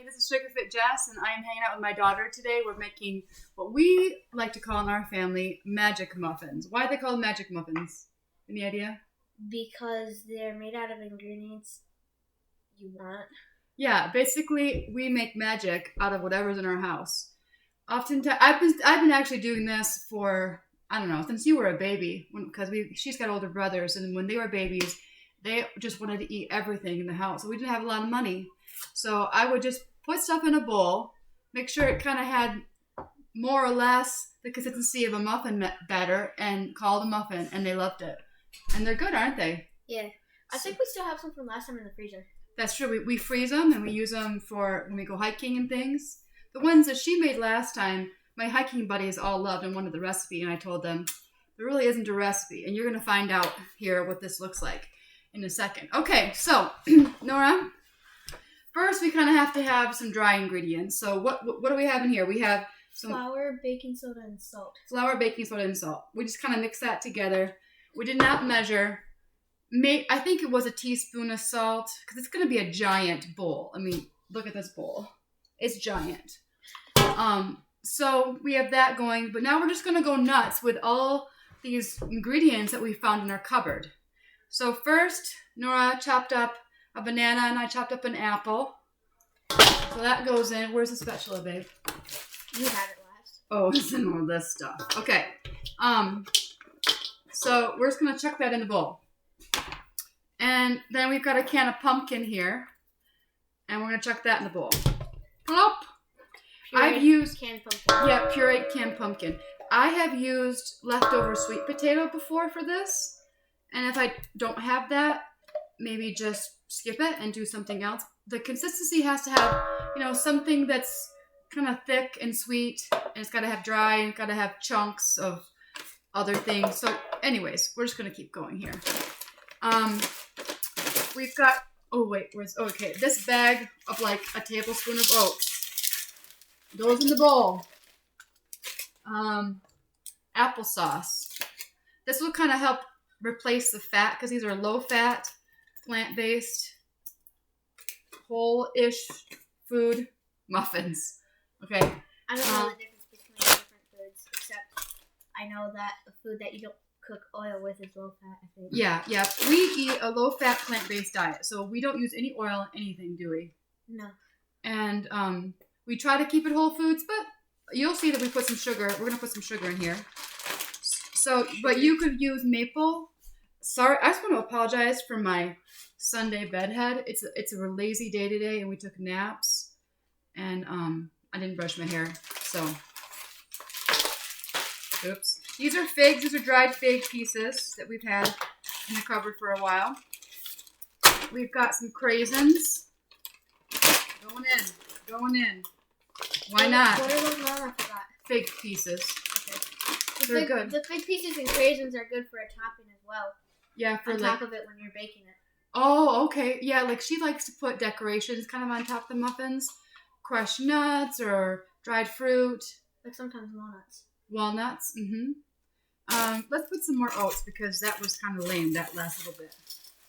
This is Sugarfit Jess, and I am hanging out with my daughter today. We're making what we like to call in our family magic muffins. Why are they called magic muffins? Any idea? Because they're made out of ingredients you want. Yeah, basically we make magic out of whatever's in our house. Oftentimes, I've been actually doing this for, I don't know, since you were a baby, because she's got older brothers, and when they were babies, they just wanted to eat everything in the house. So we didn't have a lot of money. So I would just put stuff in a bowl, make sure it kind of had more or less the consistency of a muffin batter, and call it a muffin, and they loved it. And they're good, aren't they? Yeah. I think we still have some from last time in the freezer. That's true. We freeze them, and we use them for when we go hiking and things. The ones that she made last time, my hiking buddies all loved and wanted the recipe, and I told them, there really isn't a recipe, and you're going to find out here what this looks like in a second. Okay, so, Nora, first we kind of have to have some dry ingredients. So what do we have in here? We have some flour, baking soda, and salt. Flour, baking soda, and salt. We just kind of mix that together. We did not measure. I think it was a teaspoon of salt, because it's going to be a giant bowl. I mean, look at this bowl. It's giant. So we have that going, but now we're just going to go nuts with all these ingredients that we found in our cupboard. So first, Nora chopped up a banana, and I chopped up an apple. So that goes in. Where's the spatula, babe? You had it last. Oh, it's in all this stuff. Okay. So we're just going to chuck that in the bowl. And then we've got a can of pumpkin here. And we're going to chuck that in the bowl. Plop! I've used canned pumpkin. Yeah, pureed canned pumpkin. I have used leftover sweet potato before for this. And if I don't have that, maybe just skip it and do something else. The consistency has to have, something that's kind of thick and sweet. And it's got to have dry, and got to have chunks of other things. So anyways, we're just going to keep going here. We've got, this bag of like a tablespoon of oats goes in the bowl. Applesauce. This will kind of help replace the fat, because these are low-fat, plant-based, whole-ish food muffins. Okay. I don't know the difference between different foods, except I know that the food that you don't cook oil with is low-fat, I think. Yeah. We eat a low-fat, plant-based diet, so we don't use any oil in anything, do we? No. And we try to keep it whole foods, but you'll see that we put some sugar. We're going to put some sugar in here. So, but you could use maple. Sorry, I just want to apologize for my Sunday bedhead. It's a lazy day today, and we took naps, and I didn't brush my hair, so oops. These are figs. These are dried fig pieces that we've had in the cupboard for a while. We've got some craisins. Going in. Why not? What are those on? I forgot. Fig pieces. Okay. They're good. The fig pieces and craisins are good for a topping as well. Yeah, for on top of it when you're baking it. Oh, okay. Yeah, like she likes to put decorations kind of on top of the muffins. Crushed nuts or dried fruit. Like sometimes walnuts. Walnuts, let's put some more oats, because that was kind of lame, that last little bit.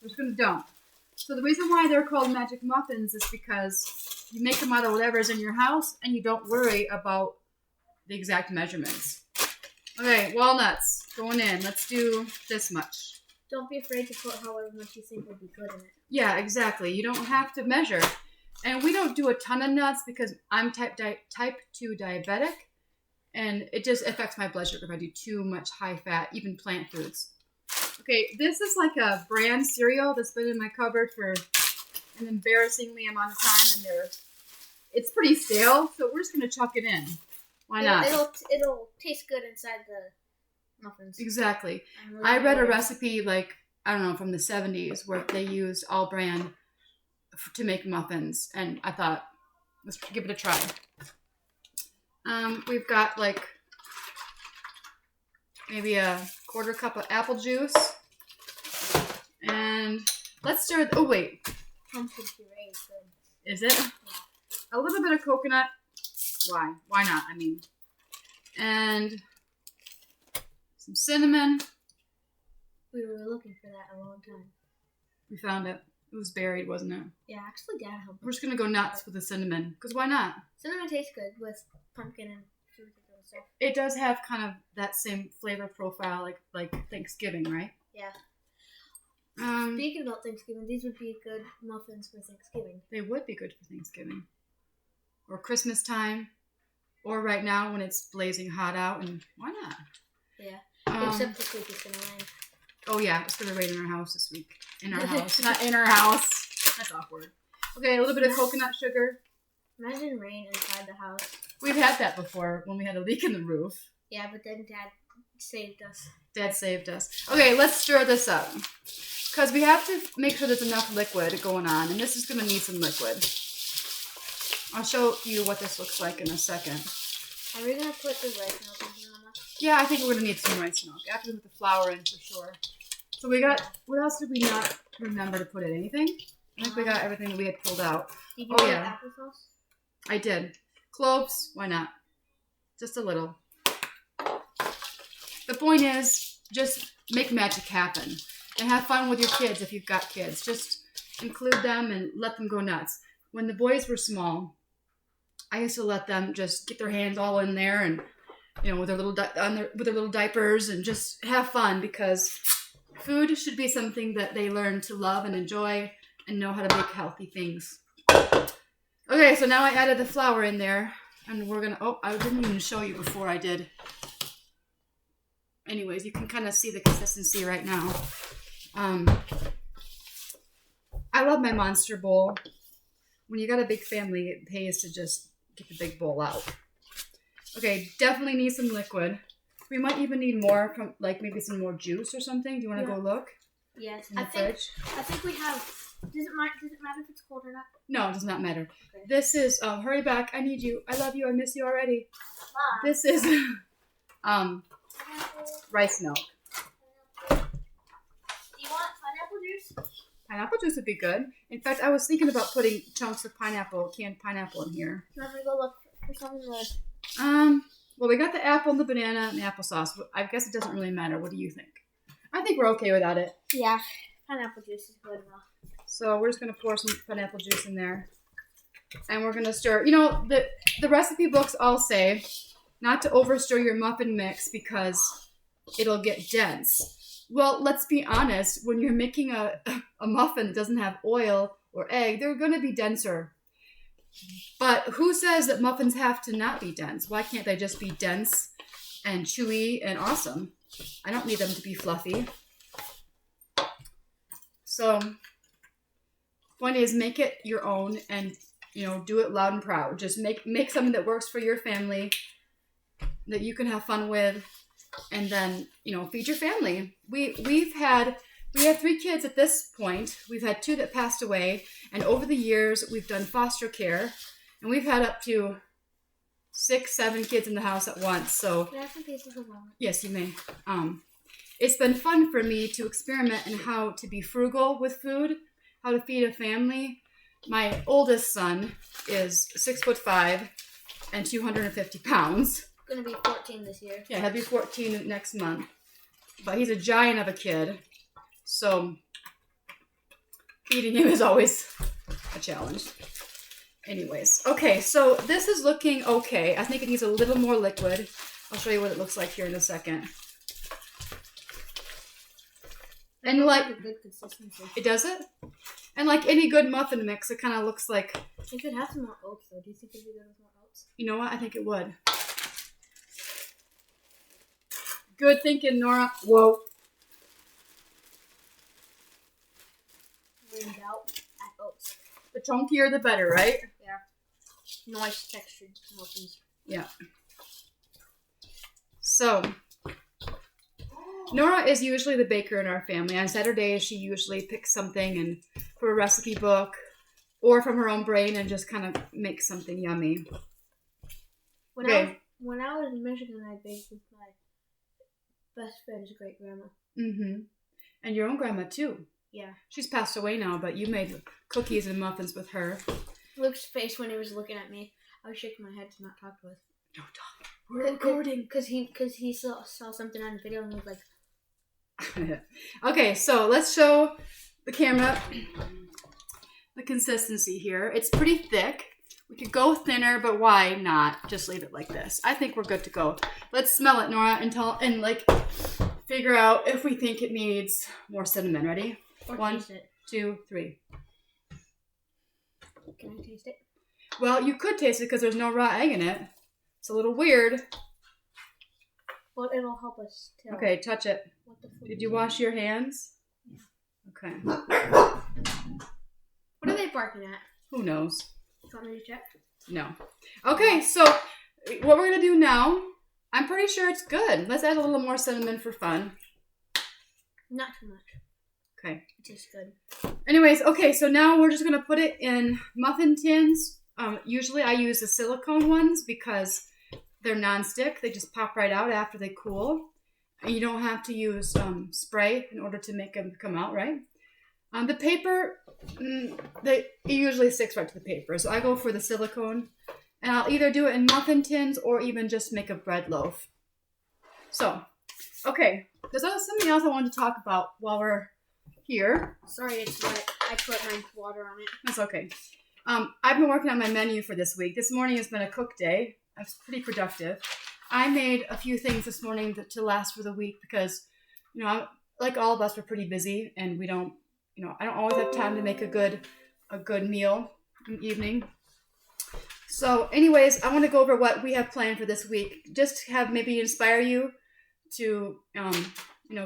We're just going to dump. So the reason why they're called magic muffins is because you make them out of whatever's in your house, and you don't worry about the exact measurements. Okay, walnuts going in. Let's do this much. Don't be afraid to put however much you think would be good in it. Yeah, exactly. You don't have to measure. And we don't do a ton of nuts because I'm type 2 diabetic. And it just affects my blood sugar if I do too much high-fat, even plant foods. Okay, this is like a brand cereal that's been in my cupboard for an embarrassingly amount of time, and it's pretty stale, so we're just going to chuck it in. Why not? It'll taste good inside the muffins. Exactly. I read a recipe, from the 70s, where they used all brand to make muffins, and I thought, let's give it a try. We've got maybe a quarter cup of apple juice. And let's stir. Oh, wait. Pumpkin puree is good. Is it? Yeah. A little bit of coconut. Why? Why not? I mean. And some cinnamon. We were looking for that a long time. We found it. It was buried, wasn't it? Yeah, actually, Dad helped. We're just going to go nuts with the cinnamon. Because why not? Cinnamon tastes good with pumpkin and fruit and stuff. It does have kind of that same flavor profile like Thanksgiving, right? Yeah. Speaking about Thanksgiving, these would be good muffins for Thanksgiving. They would be good for Thanksgiving. Or Christmas time. Or right now when it's blazing hot out. And why not? Yeah. Except this week it's going to rain. Oh, yeah. It's going to rain in our house this week. In our house. Not in our house. That's awkward. Okay, a little bit of coconut sugar. Imagine rain inside the house. We've had that before when we had a leak in the roof. Yeah, but then Dad saved us. Dad saved us. Okay, let's stir this up. Because we have to make sure there's enough liquid going on. And this is going to need some liquid. I'll show you what this looks like in a second. Are we going to put the rice milk in here, Mama? Yeah, I think we're going to need some rice milk. After we put the flour in for sure. So we got, what else did we not remember to put in? Anything? I think we got everything that we had pulled out. Did you put applesauce? I did. Cloves? Why not? Just a little. The point is, just make magic happen. And have fun with your kids if you've got kids. Just include them and let them go nuts. When the boys were small, I used to let them just get their hands all in there and, you know, with their little diapers and just have fun, because food should be something that they learn to love and enjoy and know how to make healthy things. Okay, so now I added the flour in there, and we're gonna. Oh, I didn't even show you before I did. Anyways, you can kind of see the consistency right now. I love my monster bowl. When you got a big family, it pays to just get the big bowl out. Okay, definitely need some liquid. We might even need more, from like maybe some more juice or something. Do you want to go look? Yes. In the fridge? I think we have. Does it matter if it's cold or not? No, it does not matter. Okay. This is hurry back. I need you. I love you. I miss you already. Mom. This is rice milk. Do you want pineapple juice? Pineapple juice would be good. In fact, I was thinking about putting chunks of canned pineapple in here. You want me to go look for some of the... Well, we got the apple and the banana and the applesauce. I guess it doesn't really matter. What do you think? I think we're okay without it. Yeah, pineapple juice is good enough. So we're just going to pour some pineapple juice in there. And we're going to stir. You know, the recipe books all say not to overstir your muffin mix because it'll get dense. Well, let's be honest. When you're making a muffin that doesn't have oil or egg, they're going to be denser. But who says that muffins have to not be dense? Why can't they just be dense and chewy and awesome? I don't need them to be fluffy. So, point is, make it your own and, you know, do it loud and proud. Just make something that works for your family, that you can have fun with, and then, you know, feed your family. We have 3 kids at this point. We've had 2 that passed away, and over the years we've done foster care, and we've had up to 6, 7 kids in the house at once. So can I have some pieces of walnut? Yes, you may. It's been fun for me to experiment in how to be frugal with food, how to feed a family. My oldest son is 6'5" and 250 pounds. Gonna be 14 this year. Yeah, he'll be 14 next month. But he's a giant of a kid. So feeding him is always a challenge. Anyways, okay, so this is looking okay. I think it needs a little more liquid. I'll show you what it looks like here in a second. And like, a good consistency. it does it? And like any good muffin mix, it kind of looks like... It could have some more oats, though. Do you think it'd be good with more oats? You know what? I think it would. Good thinking, Nora. Whoa. We're in doubt at oats. The chunkier, the better, right? Yeah. Nice textured muffins. Yeah. So, Nora is usually the baker in our family. On Saturdays, she usually picks something and from a recipe book or from her own brain and just kind of makes something yummy. When I was in Michigan, I baked with my best friend's great grandma. Mm-hmm. And your own grandma, too. Yeah. She's passed away now, but you made cookies and muffins with her. Luke's face when he was looking at me, I was shaking my head to not talk to us. No talk. We're recording. Because he saw something on the video and he was like... Okay, so let's show the camera the consistency here. It's pretty thick. We could go thinner, but why not just leave it like this? I think we're good to go. Let's smell it, Nora, and figure out if we think it needs more cinnamon. Ready? Or 1, taste it. 2, 3. Can I taste it? Well, you could taste it because there's no raw egg in it. It's a little weird. Well, it'll help us tell. Okay, touch it. What the food Did you wash your hands? Yeah. Okay. What are they barking at? Who knows? You want me to check? No. Okay, so what we're going to do now, I'm pretty sure it's good. Let's add a little more cinnamon for fun. Not too much. Okay. It tastes good. Anyways, okay, so now we're just going to put it in muffin tins. Usually I use the silicone ones because they're non-stick. They just pop right out after they cool. And you don't have to use spray in order to make them come out, right? The paper, it usually sticks right to the paper. So I go for the silicone. And I'll either do it in muffin tins or even just make a bread loaf. So, okay. There's also something else I wanted to talk about while we're here. Sorry, it's wet. I put my water on it. That's okay. I've been working on my menu for this week. This morning has been a cook day. I was pretty productive. I made a few things this morning to last for the week because, like all of us, we're pretty busy and we don't, I don't always have time to make a good meal in the evening. So anyways, I want to go over what we have planned for this week. Just to have maybe inspire you to,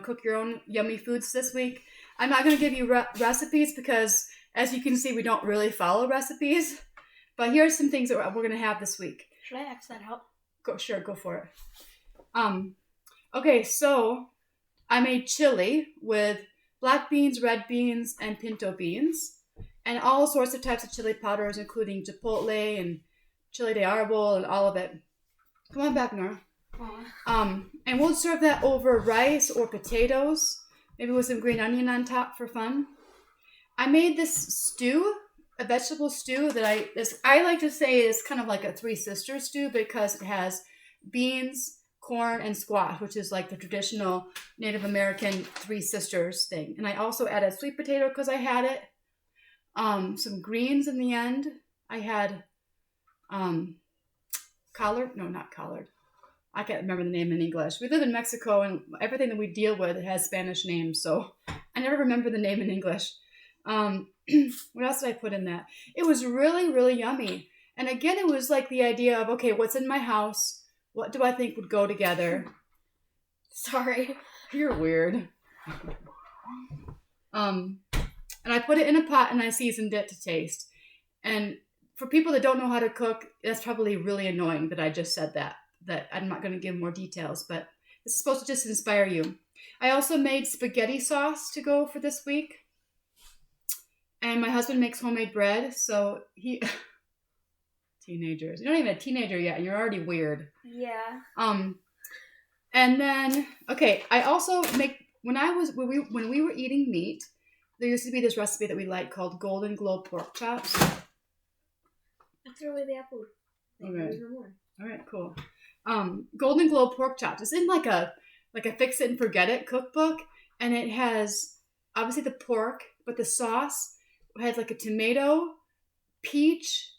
cook your own yummy foods this week. I'm not going to give you recipes because, as you can see, we don't really follow recipes. But here are some things that we're going to have this week. Should I X that out? Go for it. Okay, so I made chili with black beans, red beans, and pinto beans. And all sorts of types of chili powders, including chipotle and chili de árbol and all of it. Come on back, Nora. And we'll serve that over rice or potatoes, maybe with some green onion on top for fun. I made this stew, a vegetable stew that I like to say is kind of like a Three Sisters stew because it has beans, corn, and squash, which is like the traditional Native American Three Sisters thing. And I also added sweet potato because I had it. Some greens in the end. I had collard. No, not collard. I can't remember the name in English. We live in Mexico and everything that we deal with has Spanish names, so I never remember the name in English. What else did I put in that? It was really, really yummy. And again, it was like the idea of, okay, what's in my house? What do I think would go together? Sorry. You're weird. And I put it in a pot and I seasoned it to taste. And for people that don't know how to cook, that's probably really annoying that I just said that I'm not going to give more details, but this is supposed to just inspire you. I also made spaghetti sauce to go for this week. And my husband makes homemade bread, so teenagers. You're not even a teenager yet, and you're already weird. Yeah. And then, okay, I also make, when we were eating meat, there used to be this recipe that we liked called Golden Glow pork chops. I threw away the apple. Okay. No more. All right, cool. Golden Glow pork chops. It's in like a fix it and forget it cookbook, and it has obviously the pork, but the sauce has like a tomato, peach,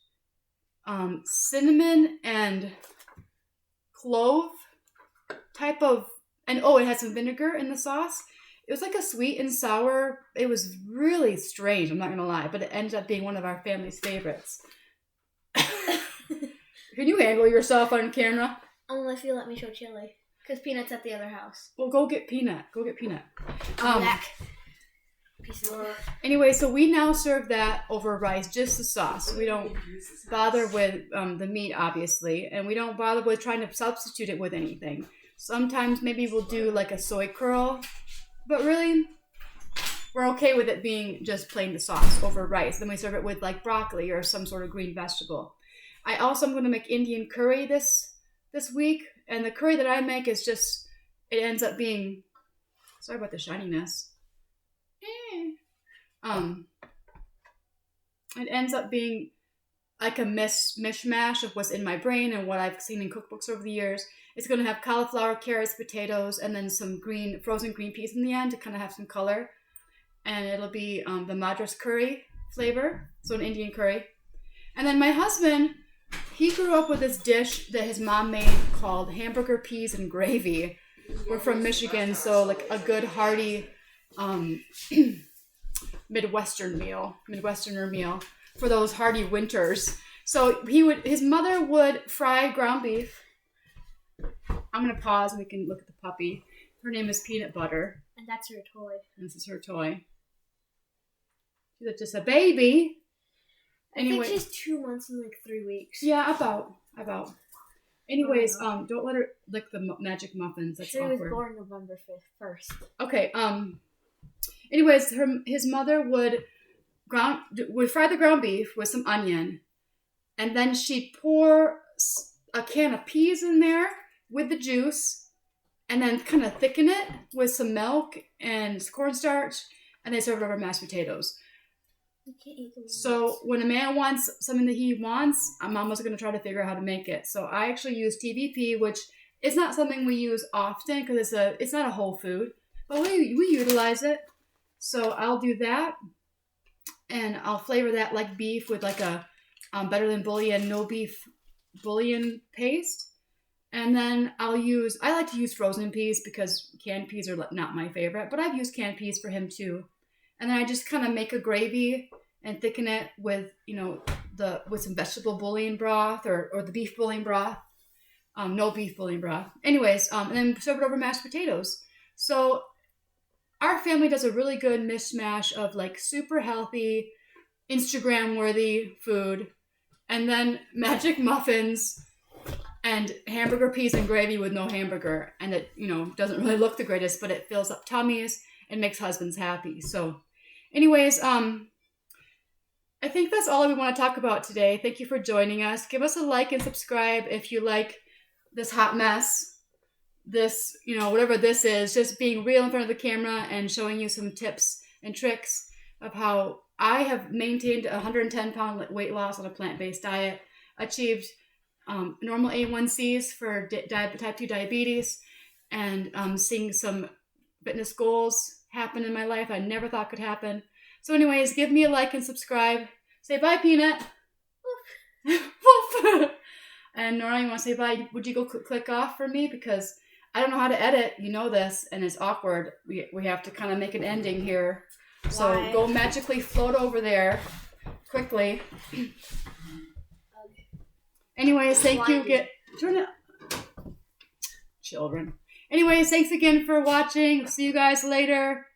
cinnamon, and clove type of, and it had some vinegar in the sauce. It was like a sweet and sour. It was really strange, I'm not gonna lie, but it ended up being one of our family's favorites. Can you handle yourself on camera? Only if you let me show Chili. Because Peanut's at the other house. Well, go get Peanut. Back. Peace of love. Anyway, so we now serve that over rice, just the sauce. We don't bother with the meat, obviously, and we don't bother with trying to substitute it with anything. Sometimes maybe we'll do like a soy curl, but really, we're okay with it being just plain the sauce over rice. Then we serve it with like broccoli or some sort of green vegetable. I also am going to make Indian curry this week, and the curry that I make is just, it ends up being, sorry about the shininess. It ends up being like a mishmash of what's in my brain and what I've seen in cookbooks over the years. It's going to have cauliflower, carrots, potatoes, and then some frozen green peas in the end to kind of have some color. And it'll be the Madras curry flavor, so an Indian curry. And then my husband, he grew up with this dish that his mom made called hamburger peas and gravy. We're from Michigan, so like a good hearty Midwesterner meal for those hearty winters. So his mother would fry ground beef. I'm gonna pause and we can look at the puppy. Her name is Peanut Butter. And that's her toy. This is her toy. She's just a baby. Anyway, I think she's 2 months and like 3 weeks. Yeah, about. Anyways, don't let her lick the magic muffins. That's awkward. She was born November 1st. Okay. Anyways, his mother would fry the ground beef with some onion, and then she'd pour a can of peas in there with the juice, and then kind of thicken it with some milk and cornstarch, and they serve it over mashed potatoes. So when a man wants something that he wants, Mom was going to try to figure out how to make it. So I actually use TVP, which is not something we use often because it's not a whole food, but we utilize it. So I'll do that, and I'll flavor that like beef with like a Better Than Bouillon no beef bouillon paste. And then I like to use frozen peas because canned peas are not my favorite, but I've used canned peas for him too. And then I just kind of make a gravy and thicken it with, with some vegetable bouillon broth or the beef bouillon broth. No beef bouillon broth. Anyways, and then serve it over mashed potatoes. So our family does a really good mishmash of like super healthy, Instagram worthy food. And then magic muffins and hamburger peas and gravy with no hamburger. And it, doesn't really look the greatest, but it fills up tummies and makes husbands happy. So anyways, I think that's all we want to talk about today. Thank you for joining us. Give us a like and subscribe if you like this hot mess. This, whatever this is, just being real in front of the camera and showing you some tips and tricks of how I have maintained 110-pound weight loss on a plant-based diet, achieved normal A1Cs for type 2 diabetes, and seeing some fitness goals happen in my life I never thought could happen. So anyways, give me a like and subscribe. Say bye, Peanut. And Nora, you want to say bye? Would you go click off for me? Because I don't know how to edit. You know this, and it's awkward. We have to kind of make an ending here. Why? So go magically float over there quickly. Anyways, thank you. Turn it. Children. Anyways, thanks again for watching. See you guys later.